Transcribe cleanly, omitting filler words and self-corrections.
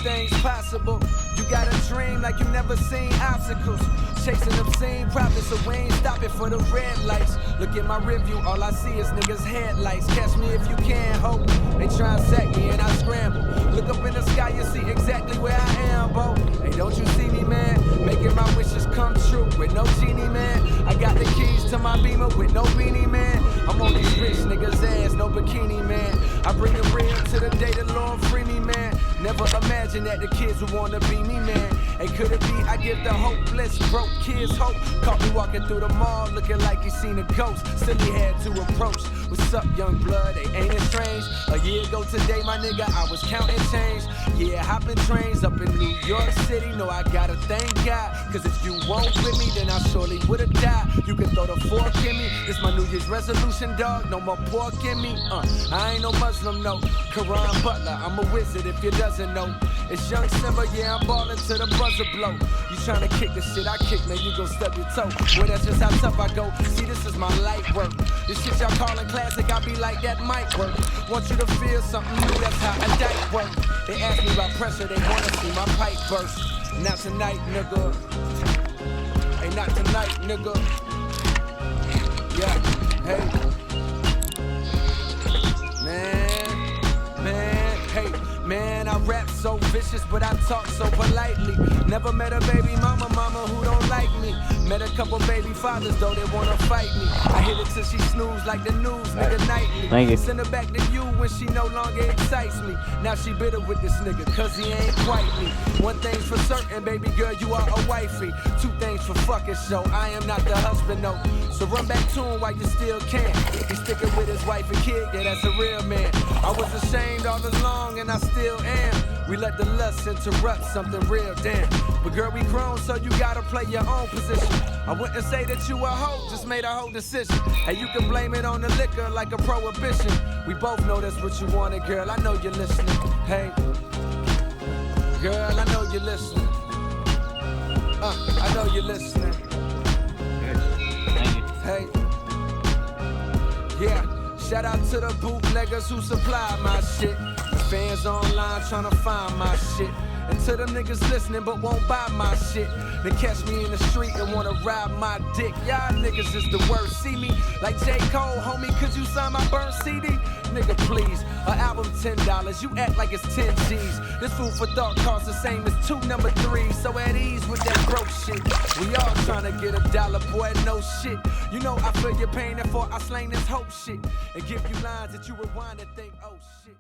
anything's possible. You got a dream like you never seen obstacles. Chasing obscene profits, so we ain't stopping for the red lights. Look at my review, all I see is niggas' headlights. Catch me if you can, hope. They try and sack me and I scramble. Look up in the sky, you see exactly where I am, bo. Hey, don't you see me, man? Making my wishes come true with no genie, man. I got the keys to my Beamer with no beanie, man. I'm on these rich niggas' ass, no bikini, man. I bring the real to the day the Lord free me, man. Never imagine that the kids would wanna be me, man. Hey, could it be I give the hopeless, broke kids hope? Caught me walking through the mall looking like he seen a ghost. Still he had to approach. What's up, young blood? Hey, ain't it strange? A year ago today, my nigga, I was counting change. Yeah, hopping trains up in New York City. No, I gotta thank God. Cause if you won't with me, then I surely would've died. You can throw the fork in me. It's my New Year's resolution, dog. No more pork in me. I ain't no Muslim, no. Quran Butler, I'm a wizard if you doesn't know. It's young Simba, yeah, I'm ballin' to the buzzer blow. You tryna kick the shit I kick, man, you gon' stub your toe. Well, that's just how tough I go. See, this is my light work. This shit y'all callin' classic, I be like, that might work. Want you to feel something new, that's how a dike work. They ask me about pressure, they wanna see my pipe burst. Not tonight, nigga. Hey, not tonight, nigga. Yeah, hey. Man, I rap so vicious, but I talk so politely. Never met a baby mama who don't like me. Met a couple baby fathers, though they wanna fight me. I hit it till she snooze like the news, nigga, nightly. Thank you. Send her back to you when she no longer excites me. Now she bitter with this nigga, cause he ain't quite me. One thing's for certain, baby girl, you are a wifey. Two things for fucking show, I am not the husband, no. So run back to him while you still can. He's sticking with his wife and kid, yeah, that's a real man. I was ashamed all along, and I still am. We let the lust interrupt something real, damn. But girl, we grown, so you gotta play your own position. I wouldn't say that you a hoe, just made a whole decision. And you can blame it on the liquor like a prohibition. We both know that's what you wanted, girl, I know you're listening. Hey, girl, I know you're listening. I know you're listening. Hey, yeah, shout out to the bootleggers who supply my shit. Fans online tryna find my shit. And to them niggas listening but won't buy my shit. They catch me in the street and wanna ride my dick. Y'all niggas is the worst. See me like J. Cole, homie, could you sign my burnt CD? Nigga, please, an album $10, you act like it's 10 G's. This food for thought costs the same as 2 number 3s. So at ease with that broke shit. We all tryna get $1, boy, no shit. You know I feel your pain, therefore I slang this hope shit. And give you lines that you rewind and think, oh shit.